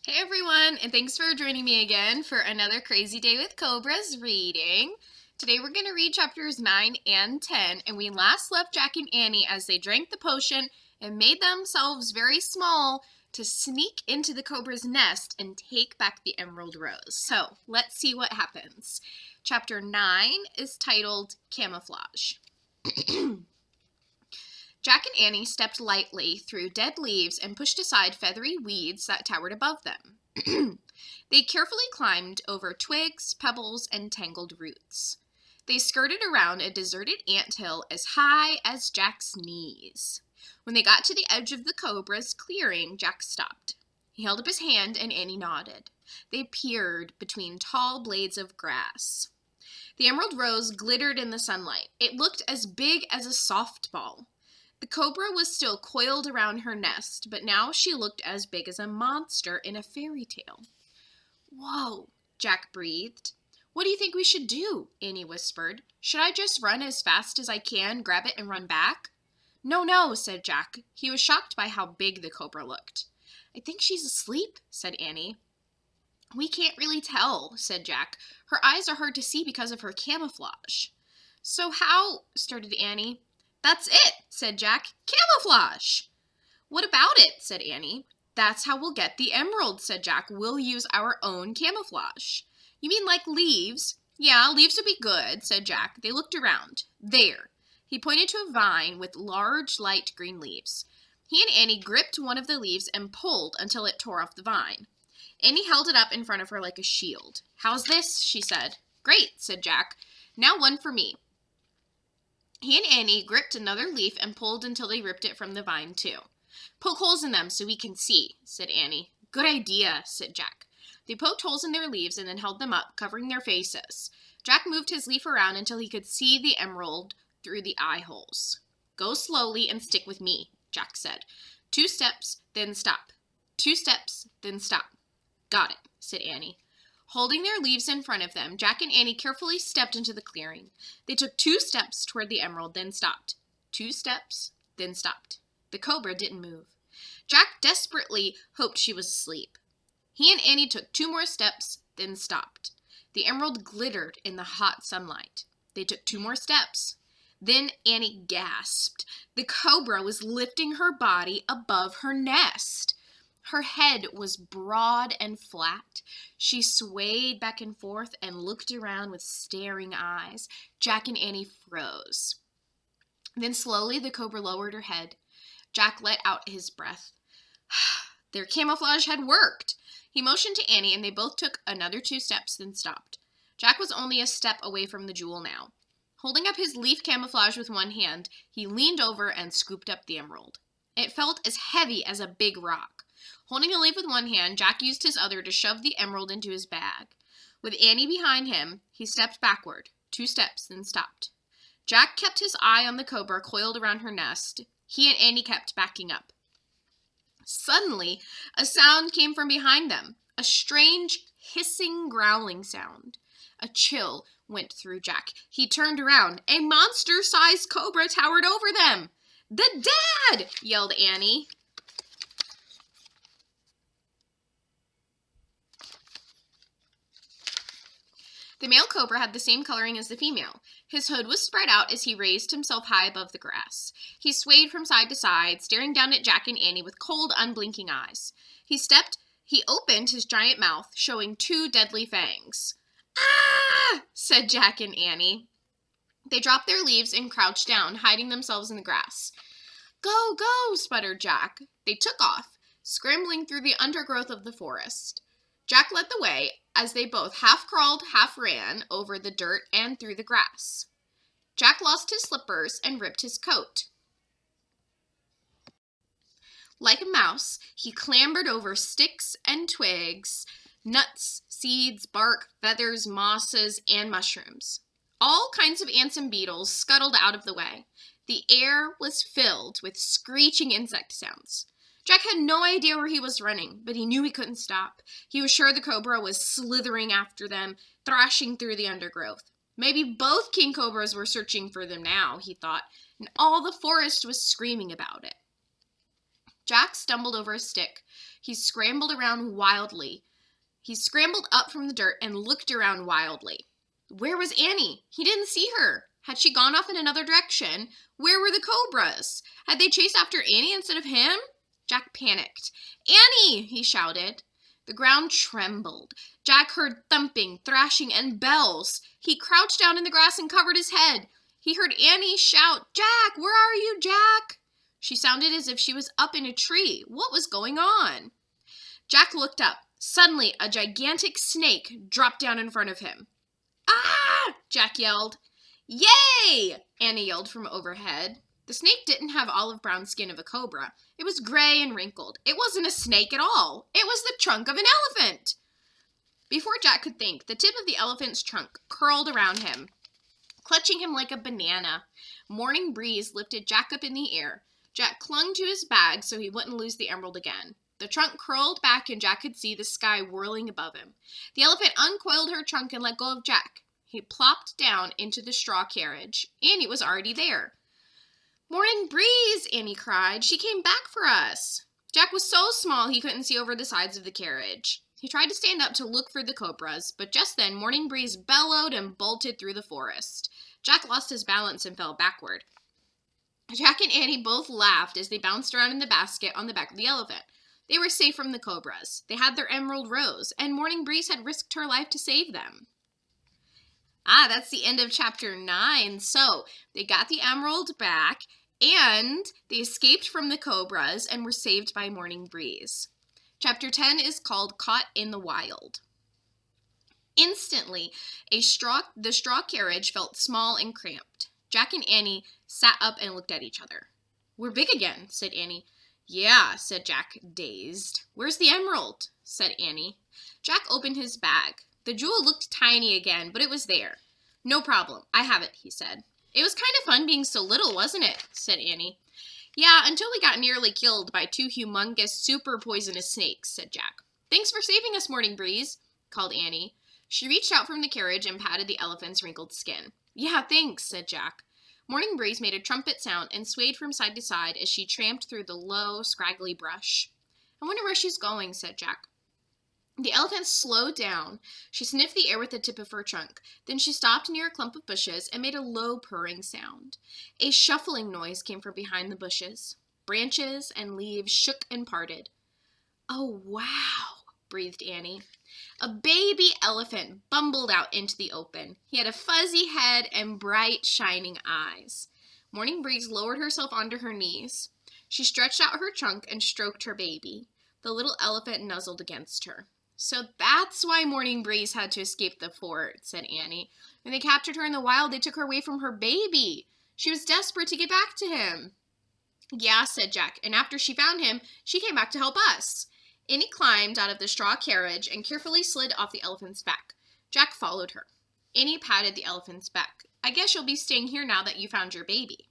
Hey everyone, and thanks for joining me again for another Crazy Day with Cobras reading. Today we're going to read chapters 9 and 10, and we last left Jack and Annie as they drank the potion and made themselves very small to sneak into the cobra's nest and take back the Emerald Rose. So, let's see what happens. Chapter 9 is titled Camouflage. Jack and Annie stepped lightly through dead leaves and pushed aside feathery weeds that towered above them. They carefully climbed over twigs, pebbles, and tangled roots. They skirted around a deserted anthill as high as Jack's knees. When they got to the edge of the cobra's clearing, Jack stopped. He held up his hand and Annie nodded. They peered between tall blades of grass. The emerald rose glittered in the sunlight. It looked as big as a softball. The cobra was still coiled around her nest, but now she looked as big as a monster in a fairy tale. "Whoa," Jack breathed. "What do you think we should do?" Annie whispered. "Should I just run as fast as I can, grab it, and run back?" No, said Jack. He was shocked by how big the cobra looked. "I think she's asleep," said Annie. "We can't really tell," said Jack. "Her eyes are hard to see because of her camouflage." "So how," started Annie. "That's it," said Jack. "Camouflage!" "What about it?" said Annie. "That's how we'll get the emerald," said Jack. "We'll use our own camouflage." "You mean like leaves?" "Yeah, leaves would be good," said Jack. They looked around. There. He pointed to a vine with large, light green leaves. He and Annie gripped one of the leaves and pulled until it tore off the vine. Annie held it up in front of her like a shield. "How's this?" she said. "Great," said Jack. "Now one for me." He and Annie gripped another leaf and pulled until they ripped it from the vine, too. "Poke holes in them so we can see," said Annie. "Good idea," said Jack. They poked holes in their leaves and then held them up, covering their faces. Jack moved his leaf around until he could see the emerald through the eye holes. "Go slowly and stick with me," Jack said. 2 steps, then stop. 2 steps, then stop. "Got it," said Annie. Holding their leaves in front of them, Jack and Annie carefully stepped into the clearing. They took 2 steps toward the emerald, then stopped. 2 steps, then stopped. The cobra didn't move. Jack desperately hoped she was asleep. He and Annie took 2 more steps, then stopped. The emerald glittered in the hot sunlight. They took 2 more steps. Then Annie gasped. The cobra was lifting her body above her nest. Her head was broad and flat. She swayed back and forth and looked around with staring eyes. Jack and Annie froze. Then slowly the cobra lowered her head. Jack let out his breath. Their camouflage had worked. He motioned to Annie, and they both took another 2 steps, then stopped. Jack was only a step away from the jewel now. Holding up his leaf camouflage with one hand, he leaned over and scooped up the emerald. It felt as heavy as a big rock. Holding the leaf with one hand, Jack used his other to shove the emerald into his bag. With Annie behind him, he stepped backward, 2 steps, then stopped. Jack kept his eye on the cobra coiled around her nest. He and Annie kept backing up. Suddenly, a sound came from behind them, a strange, hissing, growling sound. A chill went through Jack. He turned around. A monster-sized cobra towered over them. "The dad!" yelled Annie. The male cobra had the same coloring as the female. His hood was spread out as he raised himself high above the grass. He swayed from side to side, staring down at Jack and Annie with cold, unblinking eyes. He opened his giant mouth, showing 2 deadly fangs. "Ah!" said Jack and Annie. They dropped their leaves and crouched down, hiding themselves in the grass. "Go, go!" sputtered Jack. They took off, scrambling through the undergrowth of the forest. Jack led the way as they both half crawled, half ran over the dirt and through the grass. Jack lost his slippers and ripped his coat. Like a mouse, he clambered over sticks and twigs, nuts, seeds, bark, feathers, mosses, and mushrooms. All kinds of ants and beetles scuttled out of the way. The air was filled with screeching insect sounds. Jack had no idea where he was running, but he knew he couldn't stop. He was sure the cobra was slithering after them, thrashing through the undergrowth. Maybe both king cobras were searching for them now, he thought, and all the forest was screaming about it. Jack stumbled over a stick. He scrambled around wildly. He scrambled up from the dirt and looked around wildly. Where was Annie? He didn't see her. Had she gone off in another direction? Where were the cobras? Had they chased after Annie instead of him? Jack panicked. Annie! He shouted. The ground trembled. Jack heard thumping, thrashing, and bells. He crouched down in the grass and covered his head. He heard Annie shout, Jack, where are you, Jack? She sounded as if she was up in a tree. What was going on? Jack looked up. Suddenly, a gigantic snake dropped down in front of him. Ah! Jack yelled. Yay! Annie yelled from overhead. The snake didn't have olive brown skin of a cobra. It was gray and wrinkled. It wasn't a snake at all. It was the trunk of an elephant. Before Jack could think, the tip of the elephant's trunk curled around him, clutching him like a banana. Morning breeze lifted Jack up in the air. Jack clung to his bag so he wouldn't lose the emerald again. The trunk curled back and Jack could see the sky whirling above him. The elephant uncoiled her trunk and let go of Jack. He plopped down into the straw carriage. Annie was already there. Morning breeze, Annie cried. She came back for us. Jack was so small he couldn't see over the sides of the carriage. He tried to stand up to look for the cobras, but just then Morning Breeze bellowed and bolted through the forest. Jack lost his balance and fell backward. Jack and Annie both laughed as they bounced around in the basket on the back of the elephant. They were safe from the cobras. They had their emerald rose, and Morning Breeze had risked her life to save them. That's the end of chapter 9. So, they got the emerald back, and they escaped from the cobras and were saved by Morning Breeze. Chapter 10 is called Caught in the Wild. Instantly, the straw carriage felt small and cramped. Jack and Annie sat up and looked at each other. We're big again, said Annie. Yeah, said Jack, dazed. Where's the emerald? Said Annie. Jack opened his bag. The jewel looked tiny again, but it was there. No problem. I have it, he said. It was kind of fun being so little, wasn't it? Said Annie. Yeah, until we got nearly killed by 2 humongous, super poisonous snakes, said Jack. Thanks for saving us, Morning Breeze, called Annie. She reached out from the carriage and patted the elephant's wrinkled skin. Yeah, thanks, said Jack. Morning Breeze made a trumpet sound and swayed from side to side as she tramped through the low, scraggly brush. I wonder where she's going, said Jack. The elephant slowed down. She sniffed the air with the tip of her trunk. Then she stopped near a clump of bushes and made a low purring sound. A shuffling noise came from behind the bushes. Branches and leaves shook and parted. Oh, wow, breathed Annie. A baby elephant bumbled out into the open. He had a fuzzy head and bright, shining eyes. Morning Breeze lowered herself onto her knees. She stretched out her trunk and stroked her baby. The little elephant nuzzled against her. So that's why Morning Breeze had to escape the fort, said Annie. When they captured her in the wild, they took her away from her baby. She was desperate to get back to him. Yeah, said Jack, and after she found him, she came back to help us. Annie climbed out of the straw carriage and carefully slid off the elephant's back. Jack followed her. Annie patted the elephant's back. I guess you'll be staying here now that you found your baby.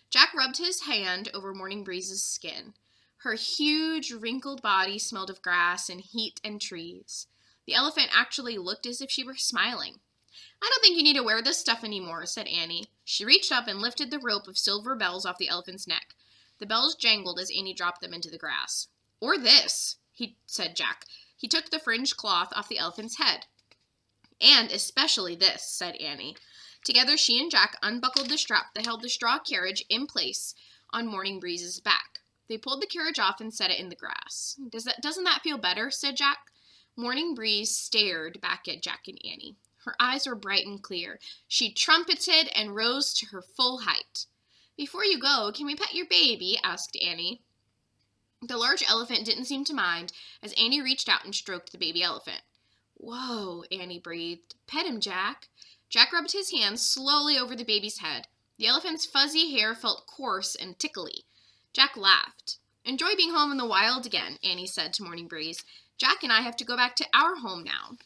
Jack rubbed his hand over Morning Breeze's skin. Her huge, wrinkled body smelled of grass and heat and trees. The elephant actually looked as if she were smiling. I don't think you need to wear this stuff anymore, said Annie. She reached up and lifted the rope of silver bells off the elephant's neck. The bells jangled as Annie dropped them into the grass. Or this, said Jack. He took the fringed cloth off the elephant's head. And especially this, said Annie. Together she and Jack unbuckled the strap that held the straw carriage in place on Morning Breeze's back. They pulled the carriage off and set it in the grass. Doesn't that feel better? Said Jack. Morning Breeze stared back at Jack and Annie. Her eyes were bright and clear. She trumpeted and rose to her full height. Before you go, can we pet your baby? Asked Annie. The large elephant didn't seem to mind as Annie reached out and stroked the baby elephant. Whoa, Annie breathed. Pet him, Jack. Jack rubbed his hands slowly over the baby's head. The elephant's fuzzy hair felt coarse and tickly. Jack laughed. Enjoy being home in the wild again, Annie said to Morning Breeze. Jack and I have to go back to our home now.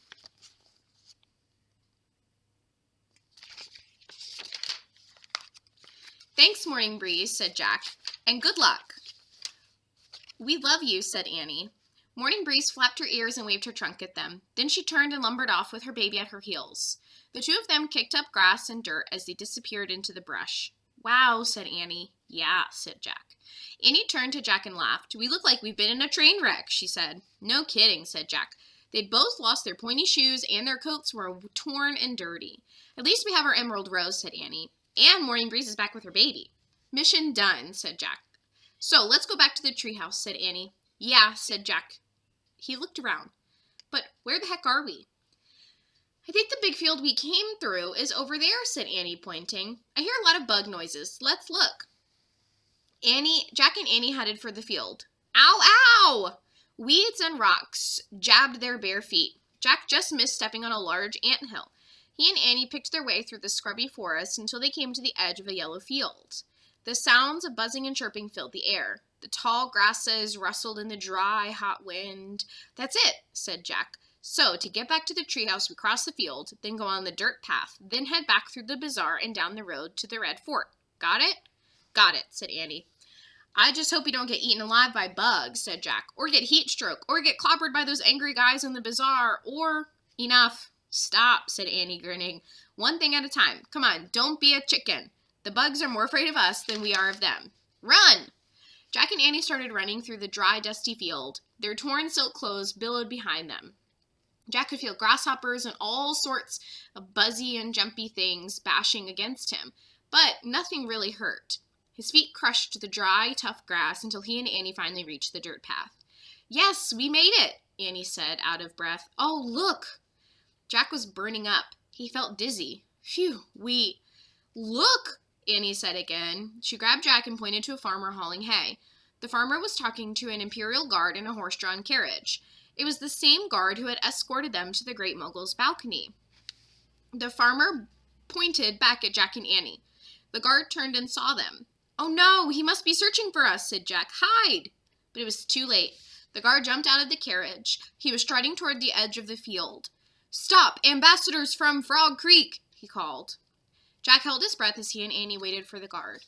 Thanks, Morning Breeze, said Jack, and good luck. We love you, said Annie. Morning Breeze flapped her ears and waved her trunk at them. Then she turned and lumbered off with her baby at her heels. The two of them kicked up grass and dirt as they disappeared into the brush. Wow, said Annie. Yeah, said Jack. Annie turned to Jack and laughed. We look like we've been in a train wreck, she said. No kidding, said Jack. They'd both lost their pointy shoes and their coats were torn and dirty. At least we have our Emerald Rose, said Annie. And Morning Breeze is back with her baby. Mission done, said Jack. So, let's go back to the treehouse, said Annie. Yeah, said Jack. He looked around. But where the heck are we? I think the big field we came through is over there, said Annie, pointing. I hear a lot of bug noises. Let's look. Jack and Annie headed for the field. Ow, ow! Weeds and rocks jabbed their bare feet. Jack just missed stepping on a large anthill. He and Annie picked their way through the scrubby forest until they came to the edge of a yellow field. The sounds of buzzing and chirping filled the air. The tall grasses rustled in the dry, hot wind. That's it, said Jack. So, to get back to the treehouse, we cross the field, then go on the dirt path, then head back through the bazaar and down the road to the Red Fort. Got it? Got it, said Annie. I just hope you don't get eaten alive by bugs, said Jack, or get heat stroke, or get clobbered by those angry guys in the bazaar, or... Enough. Stop, said Annie, grinning. One thing at a time. Come on, don't be a chicken. The bugs are more afraid of us than we are of them. Run! Jack and Annie started running through the dry, dusty field. Their torn silk clothes billowed behind them. Jack could feel grasshoppers and all sorts of buzzy and jumpy things bashing against him, but nothing really hurt. His feet crushed the dry, tough grass until he and Annie finally reached the dirt path. Yes, we made it, Annie said, out of breath. Oh, look! Jack was burning up. He felt dizzy. Phew, Look, Annie said again. She grabbed Jack and pointed to a farmer hauling hay. The farmer was talking to an imperial guard in a horse-drawn carriage. It was the same guard who had escorted them to the Great Mogul's balcony. The farmer pointed back at Jack and Annie. The guard turned and saw them. Oh no, he must be searching for us, said Jack. Hide! But it was too late. The guard jumped out of the carriage. He was striding toward the edge of the field. Stop! Ambassadors from Frog Creek! He called. Jack held his breath as he and Annie waited for the guard.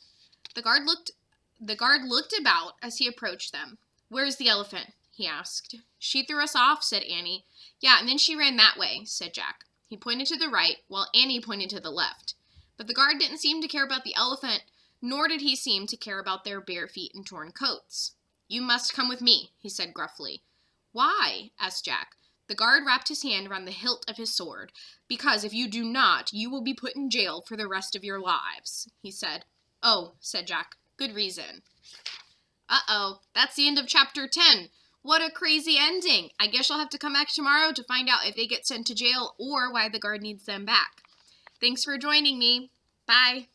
The guard looked about as he approached them. Where's the elephant? He asked. She threw us off, said Annie. Yeah, and then she ran that way, said Jack. He pointed to the right, while Annie pointed to the left. But the guard didn't seem to care about the elephant, nor did he seem to care about their bare feet and torn coats. You must come with me, he said gruffly. Why? Asked Jack. The guard wrapped his hand around the hilt of his sword. Because if you do not, you will be put in jail for the rest of your lives, he said. Oh, said Jack. Good reason. Uh-oh, that's the end of chapter 10. What a crazy ending. I guess you'll have to come back tomorrow to find out if they get sent to jail or why the guard needs them back. Thanks for joining me. Bye.